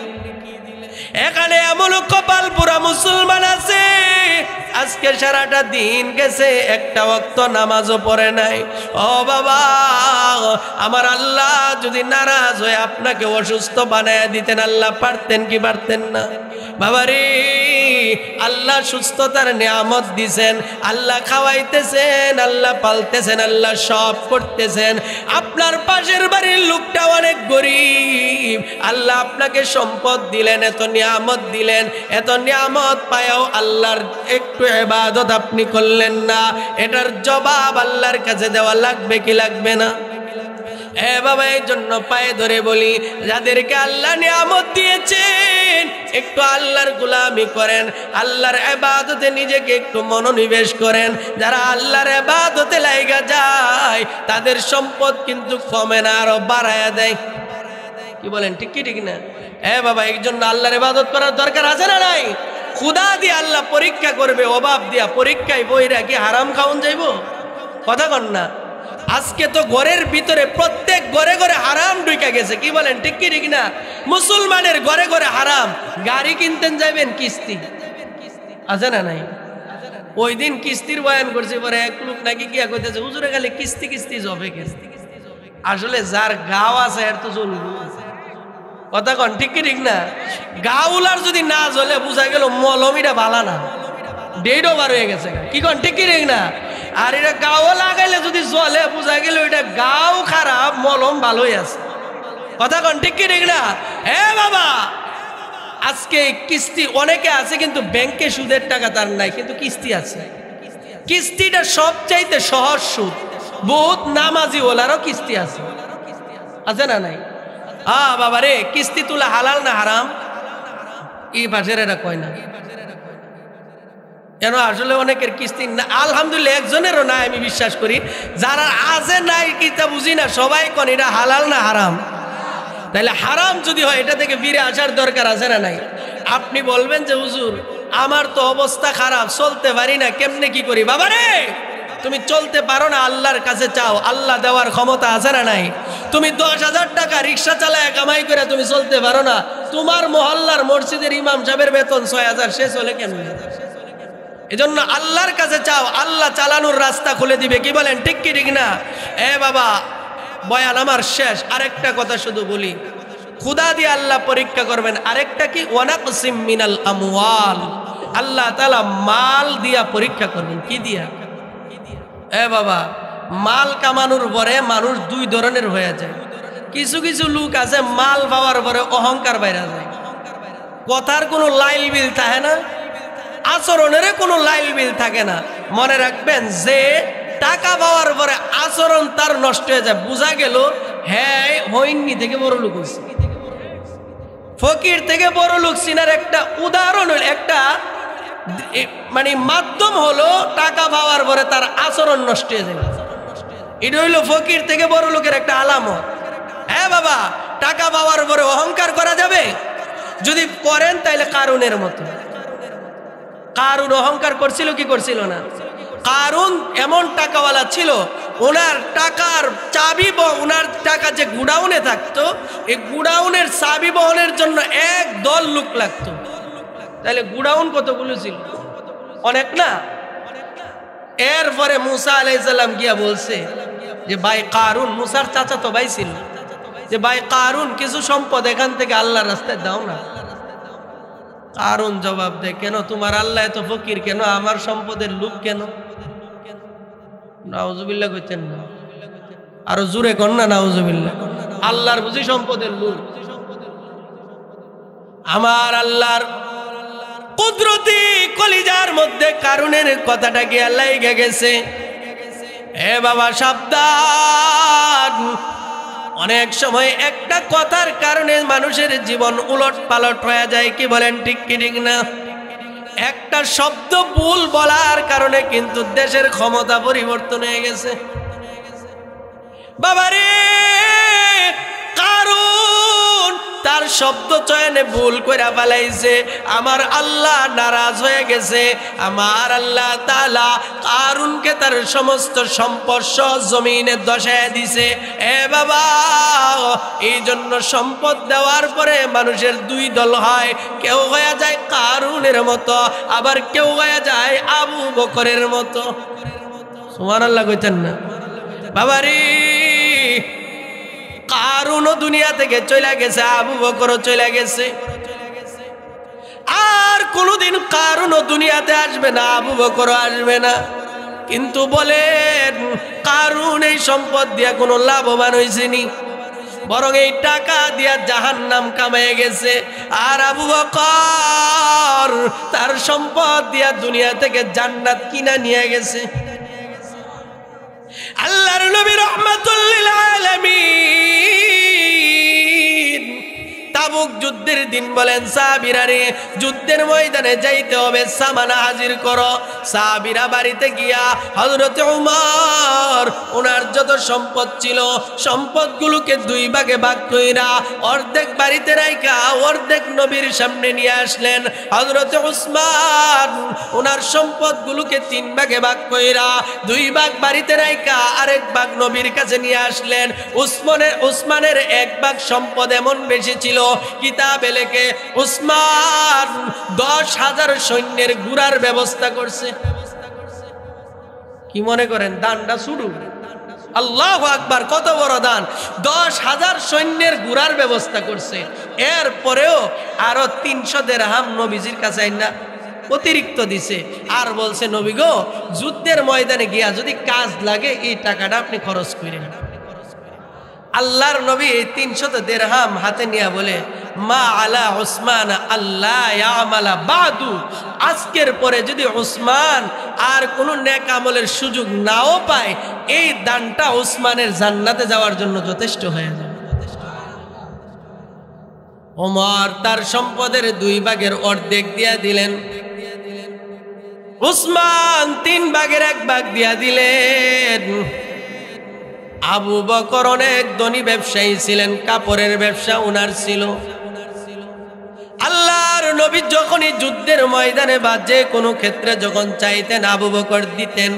এখানে এমন কপাল পুরা মুসলমান আছে, আজকে সারাটা দিন গেছে, একটা ওয়াক্ত নামাজও পড়ে নাই। ও বাবা, আমার আল্লাহ যদি নারাজ হয়ে আপনাকে অসুস্থ বানায় দিতেন, আল্লাহ পারতেন কি পারতেন না? বাবারে, আল্লাহ সুস্থতার নিয়ামত দিছেন, আল্লাহ খাওয়াইতেছেন, আল্লাহ পালতেছেন, আল্লাহ সব করতেছেন। আপনার পাশের বাড়ির লোকটা অনেক গরিব, আল্লাহ আপনাকে সম্পদ দিলেন, এত নিয়ামত দিলেন, এত নিয়ামত পায়াও আল্লাহর একটু ইবাদত আপনি করলেন না। এটার জবাব আল্লাহর কাছে দেওয়া লাগবে কি লাগবে না? এ বাবা, এই জন্য পায়ে ধরে বলি, যাদেরকে আল্লাহ নিয়ামত দিয়েছেন, একটু আল্লাহর গোলামি করেন, আল্লাহর ইবাদতে নিজেকে একটু মনোনিবেশ করেন। যারা আল্লাহর ইবাদতে লাইগা যায়, তাদের সম্পদ কিন্তু কমে না, আরো বাড়ায়া দেয়। কি বলেন, ঠিক কি ঠিক না? এ বাবা, এই জন্য আল্লাহর ইবাদত করার দরকার আছে না নাই? ক্ষুধা দিয়ে আল্লাহ পরীক্ষা করবে, অভাব দিয়া পরীক্ষায় বইরা কি হারাম খাওন যাইব? কথা কন না? আজকে তো ঘরের ভিতরে প্রত্যেক ঘরে ঘরে হারাম ঢুকে গেছে। কি বলেন, ঠিক কি ঠিক না? মুসলমানের ঘরে ঘরে হারাম। গাড়ি কিনতেন যাবেন, কিস্তি আছে না নাই? ওই দিন কিস্তির বয়ান করছে, পরে এক লোক নাকি কি কইতেছে, হুজুরে খালি কিস্তি কিস্তি জবে কিস্তি। আসলে যার গাও আছে এর তো চলবো। কথা কন, ঠিক কি ঠিক না? গাউলার যদি না জ্বলে বুঝা গেল মলমিটা ভালা না, ডেটও বার হয়ে গেছে। কি কন, ঠিক কি ঠিক না? আর এটা গাও লাগাইলে যদি জ্বলে বুঝা গেল এটা গাও খারাপ, মলম ভালোই আছে। কথা কন, ঠিক কি ঠিক না? হ্যাঁ বাবা, আজকে কিস্তি অনেকে আছে কিন্তু ব্যাংকে সুদের টাকা তার নাই, কিন্তু কিস্তি আছে। কিস্তিটা সবচাইতে সহজ সুদ। বহুত নামাজি ওলারও কিস্তি আছে, আছে না নাই? বাবা রে, কিস্তি তোলা হালাল না হারাম? এই পাশের এরা কয় না কেন? আসলে অনেকের কিস্তি না, আলহামদুলিল্লাহ একজনেরও নাই, আমি বিশ্বাস করি। যারা আছে নাই কি তা বুঝি না, সবাই কোন এটা হালাল না হারাম? তাহলে হারাম যদি হয় এটা থেকে ফিরে আসার দরকার আছে না নাই? আপনি বলবেন যে হুজুর আমার তো অবস্থা খারাপ, চলতে পারি না, কেমনে কি করি? বাবা রে, তুমি চলতে পারো না, আল্লাহর কাছে চাও, আল্লাহ দেওয়ার ক্ষমতা আছে না নাই? তুমি 10,000 টাকা রিক্সা চালায় কামাই করে তুমি চলতে পারো না, তোমার মহল্লার মসজিদের ইমাম সাহেবের বেতন 6,000, সে চলে কেমনে? এজন্য আল্লাহর কাছে চাও, আল্লাহ চালানোর রাস্তা খুলে দিবে। কি বলেন, ঠিক কি ঠিক না? এ বাবা, বয়ান আমার শেষ, আরেকটা কথা শুধু বলি, ক্ষুধা দিয়ে আল্লাহ পরীক্ষা করবেন। আরেকটা কি, ওয়ানাকসিম মিনাল আমওয়াল, আল্লাহ তাআলা মাল দিয়া পরীক্ষা করবেন। কি দিয়া? এ বাবা, মাল কামানোর পরে মানুষ দুই ধরনের হয়ে যায়। কিছু কিছু লোক আছে মাল পাওয়ার পরে অহংকার বাইরে যায়, কথার কোনো লাইল বিল থাকে না, আচরণের কোনো লাইল বিল থাকে না। মনে রাখবেন, যে টাকা পাওয়ার পরে আচরণ তার নষ্ট হয়ে যায়, বোঝা গেল হ্যাঁ হইনি থেকে বড় লোক হয়েছে। ফকির থেকে বড় লোক চিনার একটা উদাহরণ হল, একটা মানে মাধ্যম হলো টাকা পাওয়ার পরে তার আচরণ নষ্ট হয়ে যায়। এটা হইল ফকির থেকে বড় লোকের একটা আলামত। হ্যাঁ বাবা, টাকা পাওয়ার পরে অহংকার করা যাবে? যদি করেন তাইলে কারুনের মতো। কারুন অহংকার করছিল কি করছিল না? কারুন এমন টাকাওয়ালা ছিল, ওনার টাকার চাবি, ওনার টাকা যে গুডাউনে থাকতো, এই গুডাউনের চাবি বহনের জন্য এক দল লোক লাগতো। তাহলে গুডাউন কতগুলো ছিল? অনেক না? এরপরে মুসা আলাইহিস সালাম গিয়া বলছে যে ভাই কারুন, মুসার চাচা তো ভাই ছিল, যে ভাই কারুন কিছু সম্পদ এখান থেকে আল্লাহর রাস্তায় দাও না। কারুন জবাব দেয়, কেন তোমার আল্লাহ এত ফকির কেন, আমার সম্পদের লোভ কেন? নাউজুবিল্লাহ কইতেন না, আরো জোরে কর না নাউজুবিল্লাহ। আল্লাহর বুঝি সম্পদের লোভ? আমার আল্লাহর কুদরতি কলিজার মধ্যে কারুনের কথাটা গিয়ে লাইগা গেছে। এ বাবা সাবধান, অনেক সময় একটা কথার কারণে মানুষের জীবন উলট পালট হয়ে যায়। কি বলেন, ঠিক কি ঠিক না? একটা শব্দ ভুল বলার কারণে কিন্তু দেশের ক্ষমতা পরিবর্তন হয়ে গেছে। বাবারে, কারণ তার শব্দ চয়নে ভুল করে ফেলাইছে, আমার আল্লাহ নারাজ হয়ে গেছে। আমার আল্লাহ তাআলা কারুনকে তার সমস্ত সম্পদ জমিনে দশায় দিছে। এ বাবা, এই জন্য সম্পদ দেওয়ার পরে মানুষের দুই দল হয়, কেউ হয়ে যায় কারুনের মতো, আবার কেউ হয়ে যায় আবু বকরের মতো। সুবহানাল্লাহ কইতেন না? বাবারে, কারুনও দুনিয়া থেকে চলে গেছে, আবু বকরও চলে গেছে। আর কোনোদিন কারুনও দুনিয়াতে আসবে না, আবু বকরও আসবে না। কিন্তু বলেন, কারুন এই সম্পদ দিয়া কোনো লাভবান হয়েছেনি, বরং এই টাকা দিয়া জাহান্নাম কামায়ে গেছে। আর আবু বকর তার সম্পদ দিয়া দুনিয়া থেকে জান্নাত কিনা নিয়ে গেছে। আল্লাহর নবী রাহমাতুল লিল আলামিন তাবুক যুদ্ধের দিন বলেন, সাহাবীরা রে, যুদ্ধের ময়দানে যাইতে হবে, সামানা হাজির করো। সাহাবীরা বাড়িতে গিয়া হযরত উমর ওনার যত সম্পদ ছিল সম্পদগুলোকে দুই ভাগে ভাগ কইরা অর্ধেক বাড়িতে রাইখা অর্ধেক নবীর সামনে নিয়ে আসলেন। হযরত উসমান ওনার সম্পদগুলোকে তিন ভাগে ভাগ কইরা দুই ভাগ বাড়িতে রাইখা আরেক ভাগ নবীর কাছে নিয়ে আসলেন। উসমানের এক ভাগ সম্পদ এমন বেশি ছিল, কিতাবে লেখে উসমান 10,000 সৈন্যের ঘোড়ার ব্যবস্থা করছে। কি মনে করেন দানটা শুরু? আল্লাহু আকবার, কত বড় দান! 10,000 সৈন্যের ঘোড়ার ব্যবস্থা করছে। এরপরেও আরো 300 দিরহাম নবীজির কাছে আইনা অতিরিক্ত দিছে, আর বলছে নবী গো, যুদ্ধের ময়দানে গিয়া যদি কাজ লাগে এই টাকাটা আপনি খরচ করেন। আল্লাহর নবী এই 300 দিরহাম হাতে নিয়ে বলে, মা আলা উসমান আল্লাহ ইয়ামালা বাদু, আজকের পরে যদি উসমান আর কোন নেক আমলের সুযোগ নাও পায়, এই দানটা উসমানের জান্নাতে যাওয়ার জন্য যথেষ্ট হয়ে যাবে। ওমর তার সম্পদের 2 ভাগের অর্ধেক দিয়া দিলেন, উসমান 3 ভাগের 1 ভাগ দিয়া দিলেন। আবু বকর অনেক ধনী ব্যবসায়ী ছিলেন, কাপড়ের ব্যবসা ওনার ছিল। আল্লাহর নবী যখনই যুদ্ধের ময়দানে বা যে কোনো ক্ষেত্রে যখন চাইতেন, আবু বকর দিতেন।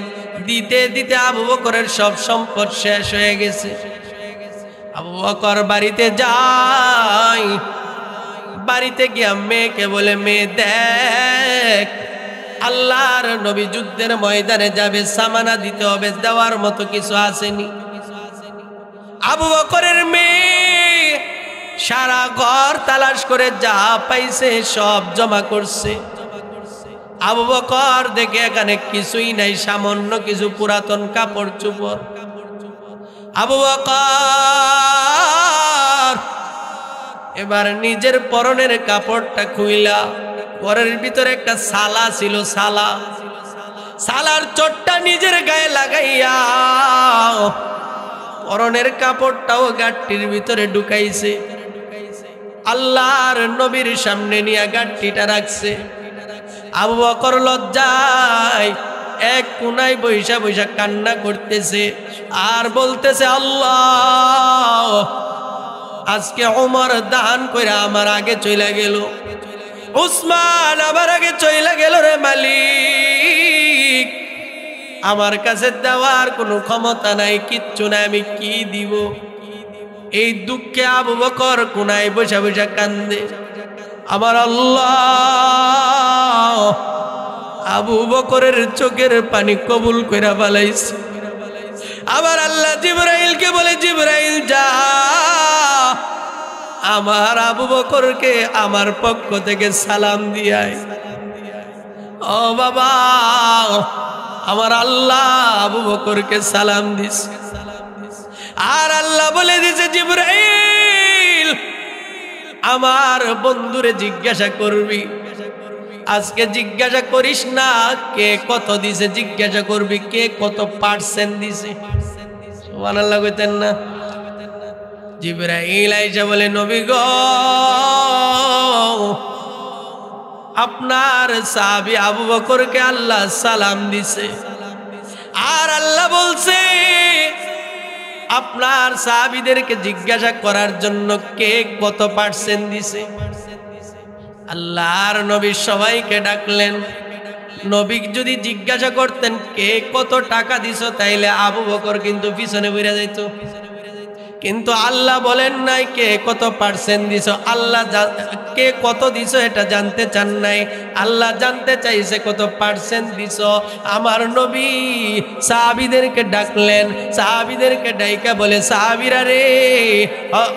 দিতে দিতে আবু বকরের সব সম্পদ শেষ হয়ে গেছে। আবু বকর বাড়িতে যায়, বাড়িতে গিয়া মেয়েকে বলে, মেয়ে দেখ, আল্লাহর নবী যুদ্ধের ময়দানে যাবে, সামানা দিতে হবে, দেওয়ার মতো কিছু আসেনি। আবু বকরের মেয়ে সারা ঘর তালাশ করে যা পাইছে সব জমা করছে। আবু বকর দেখে এখানে কিছুই নাই, সামান্য কিছু পুরাতন কাপড় চোপড়। আবু বকর এবার নিজের পরনের কাপড়টা খুইলা, ঘরের ভিতরে একটা সালা ছিল, সালা সালার চোটটা নিজের গায়ে লাগাইয়া পরনের কাপড়টাও গাট্টির ভিতরে ঢুকাইছে, আল্লাহর নবীর সামনে নিয়ে গাট্টিটা রাখছে। আবু বকর লজ্জায় এক কোনায় বৈশা বৈশা কান্না করতেছে আর বলতেছে, আল্লাহ, আজকে ওমর দান কইরা আমার আগে চইলা গেল, উসমান আমার আগে চইলা গেল রে মালিক, আমার কাছে দেওয়ার কোনো ক্ষমতা নাই, কিচ্ছু নাই, আমি কি দিব? এই দুঃখে আবু বকর কোনায় বসে বসে কান্দে। আমার আল্লাহ আবু বকরের চোখের পানি কবুল কইরা ফেলাইছে। আবার আল্লাহ জিবরাইলকে বলে, জিবরাইল যা, আমার আবু বকরকে আমার পক্ষ থেকে সালাম দিয়াই। ও বাবা, আমার আল্লাহ আবু বকরকে সালাম দিছে। আর আল্লাহ বলে দিছে, জিবরাইল আমার বন্ধুরে জিজ্ঞাসা করবি, আজকে জিজ্ঞাসা করিস না কে কত দিছে, জিজ্ঞাসা করবি কে কত পার্সেন্ট দিছে। সুবহানাল্লাহ কইতেন না? জিবরাইল আইসা বলে, নবী গো, আপনার সাহাবী আবু বকরকে আল্লাহ সালাম দিছে। আর আল্লাহ বলছে, আপনার সাহাবীদেরকে জিজ্ঞাসা করার জন্য কে কত পার্সেন্ট দিছে। আল্লাহর নবী সবাইকে ডাকলেন। নবী যদি জিজ্ঞাসা করতেন কে কত টাকা দিছো, তাইলে আবু বকর কিন্তু পিছনে ঘুরে যাইত। কিন্তু আল্লাহ বলেন নাই কে কত পার্সেন্ট দিছো, আল্লাহ কে কত দিছো এটা জানতে চান নাই, আল্লাহ জানতে চাইছে কত পার্সেন্ট দিছো। আমার নবী সাহাবীদেরকে ডাকলেন, সাহাবীদেরকে ডাইকা বলে, সাহাবীরা রে,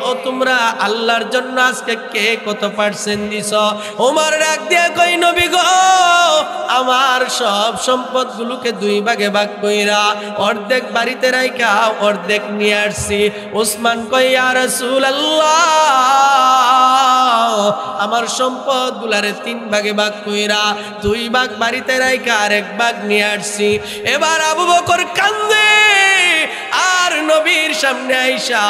ও তোমরা আল্লাহর জন্য আজকে কে কত পার্সেন্ট দিছো। ওমর ডাক দিয়ে কই, নবী গো, আমার সব সম্পদগুলোকে দুই ভাগে ভাগ কইরা অর্ধেক বাড়িতে রাইখা অর্ধেক নিয়ে আসছি। উসমান কই, ইয়া রাসূলুল্লাহ, আমার সম্পদ গুলারে তিন ভাগে ভাগ কইরা দুই ভাগ বাড়িতে রাইখা আরেক ভাগ নিয়ে আসছি। এবার আবু বকর কান্দে। আর নবীর সামনে আইসা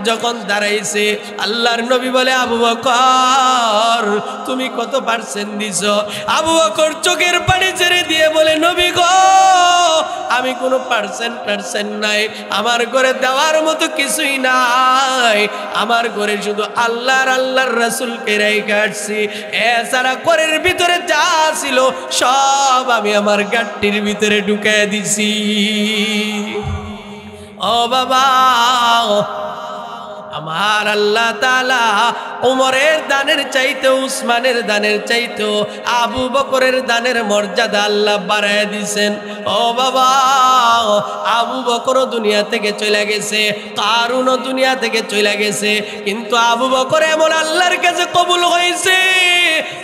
যখন দাঁড়াইছে, আল্লাহর নবী বলে, আবু বকর তুমি কত পার্সেন্ট দিছো? আবু বকর চোখের পানি ছেড়ে দিয়ে বলে, নবী গো, আমি কোনো পার্সেন্ট নাই, আমার ঘরে দেওয়ার মতো কিছুই নাই, আমার ঘরে শুধু আল্লাহর রাসূলকে রেখে আসছি, এছাড়া ঘরের ভিতরে যা ছিল সব আমি আমার গাট্টির ভিতরে ঢুকায় দিছি। ও বাবা, আমার আল্লাহ তাআলা ওমরের দানের চাইতে, উসমানের দানের চাইতে আবু বকরের দানের মর্যাদা আল্লাহ বাড়ায় দিয়েছেন। ও বাবা, আবু বকরও দুনিয়া থেকে চলে গেছে, কারুনও দুনিয়া থেকে চলে গেছে, কিন্তু আবু বকর এমন আল্লাহর কাছে কবুল হয়েছে,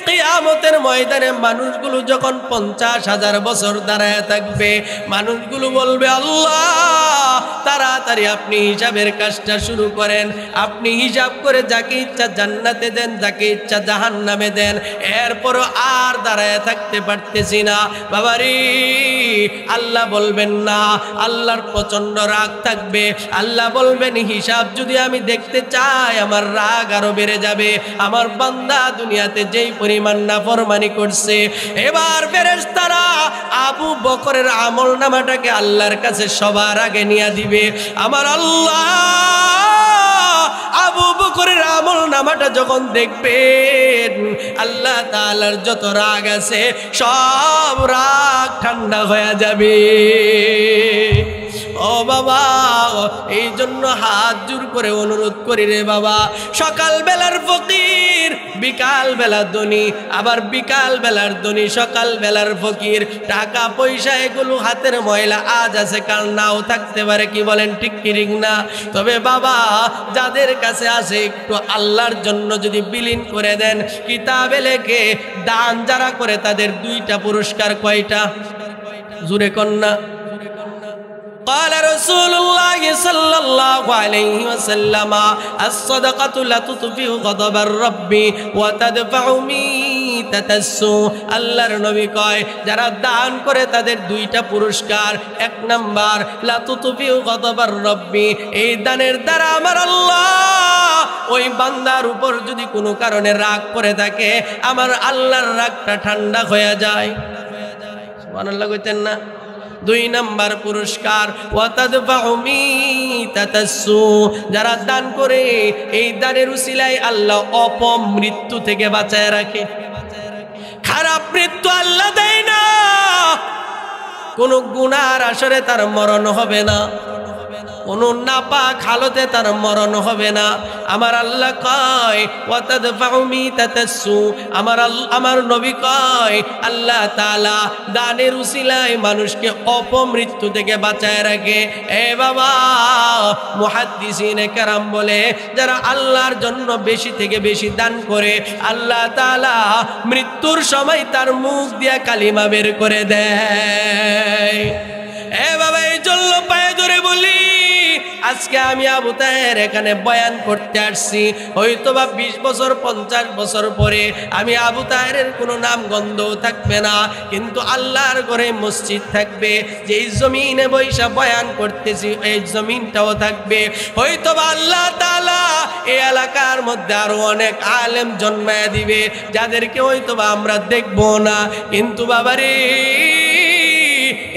কিয়ামতের ময়দানে মানুষগুলো যখন 50,000 বছর দাঁড়ায় থাকবে, মানুষগুলো বলবে, আল্লাহ তাড়াতাড়ি আপনি হিসাবের কাজটা শুরু করেন, আপনি হিসাব করে যাকে ইচ্ছা জান্নাতে দেন, যাকে ইচ্ছা জাহান্নামে দেন। এরপরও আর দাঁড়ায় থাকতে পারতেছি না বাবারি। আল্লাহ বলবেন না, আল্লাহর প্রচন্ড রাগ থাকবে। আল্লাহ বলবেন, হিসাব যদি আমি দেখতে চাই, আমার রাগ আরো বেড়ে যাবে। আমার বান্দা দুনিয়াতে যেই পরিমাণ নাফরমানি করছে, এবার ফেরেশতারা আবু বকরের আমল নামাটাকে আল্লাহর কাছে সবার আগে নিয়ে দিবে। আমার আল্লাহ আবু বকরের আমল নামাটা যখন দেখবেন, আল্লাহ তাআলার যত রাগ আছে সব রাগ ঠান্ডা হয়ে যাবে। ও বাবা, এই জন্য হাত জোর করে অনুরোধ করি রে বাবা, সকাল বেলার ফকির, বিকাল বেলার ধনী, আবার বিকাল বেলার ধনী সকাল বেলার ফকির। টাকা পয়সা এগুলো হাতের ময়লা, আজ আছে কাল নাও থাকতে পারে, কি বলেন ঠিক কি ঠিক না? তবে বাবা, যাদের কাছে আছে একটু আল্লাহর জন্য যদি বিলীন করে দেন, কিতাবে লেখে দান যারা করে তাদের 2টা পুরস্কার। কয়টা? জুরে কন্যা। قال رسول الله صلى الله عليه وسلم الصدقة لا تطفئ غضب الرب وتدفع তাতাসসু আল্লাহর নবী কয় যারা দান করে তাদের দুইটা পুরস্কার। এক নাম্বার লা তুতফিউ গযবার রব্বি, এই দানের দ্বারা আমার আল্লাহ ওই বান্দার উপর যদি কোনো কারণে রাগ করে থাকে আমার আল্লাহর রাগটা ঠান্ডা হয়ে যায়। সুবহানাল্লাহ কইতেন না? দুই নাম্বার পুরস্কার ওয়াতাদফাউ মিতাতাসসু, যারা দান করে এই দানের উসিলায় আল্লাহ অপমৃত্যু থেকে বাঁচায় রাখে। খারাপ মৃত্যু আল্লাহ দেয় না, কোন গুনার আসরে তার মরণ হবে না, কোন নাপাক হালতে তার মরণ হবে না। আমার আল্লাহ কয় ওয়াতাদফাউ মিতাতাসসু, আমার নবী কয় আল্লাহ তাআলা দানের উসিলায় মানুষকে অপমৃত্যু থেকে বাঁচায় রাখে। এ বাবা, মুহাদ্দিসিনে কেরাম বলে যারা আল্লাহর জন্য বেশি থেকে বেশি দান করে আল্লাহ তাআলা মৃত্যুর সময় তার মুখ দিয়া কালিমা বের করে দেয়। এ বাবা, এই জন্য পায়ে ধরে বলি আজকে আমি আবু তাহের এখানে বয়ান করতে আসছি, হয়তোবা 20 বছর 50 বছর পরে আমি আবু তাহেরের কোনো নাম গন্ধও থাকবে না, কিন্তু আল্লাহর ঘরে মসজিদ থাকবে, যেই জমিনে বৈশা বয়ান করতেছি এই জমিনটাও থাকবে। হয়তোবা আল্লাহ তাআলা এই এলাকার মধ্যে আরো অনেক আলেম জন্মায় দিবে যাদেরকে হয়তোবা আমরা দেখবো না, কিন্তু বাবারে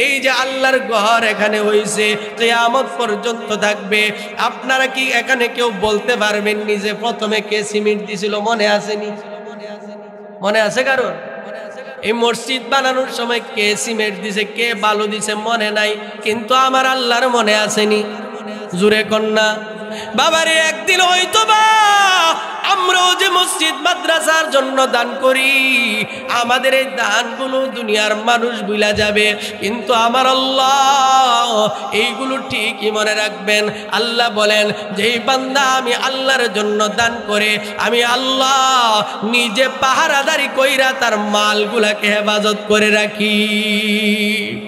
এই যে আল্লাহর ঘর এখানে হইছে কিয়ামত পর্যন্ত থাকবে। আপনারা কি এখানে কেউ বলতে পারবেন নি যে প্রথমে কে সিমেন্ট দিছিল? মনে আসেনি? মনে আছে কারণ? এই মসজিদ বানানোর সময় কে সিমেন্ট দিছে, কে বালু দিছে মনে নাই, কিন্তু আমার আল্লাহর মনে আসেনি? জুরে কন্যা বাবারে, একদিন হয়তো বা আমরাও যে মসজিদ মাদ্রাসার জন্য দান করি আমাদের এই দানগুলো দুনিয়ার মানুষ ভুলা যাবে, কিন্তু আমার আল্লাহ এইগুলো ঠিকই মনে রাখবেন। আল্লাহ বলেন যেই বান্দা আমি আল্লাহর জন্য দান করে আমি আল্লাহ নিজে পাহারাদারি কইরা তার মালগুলাকে হেফাজত করে রাখি।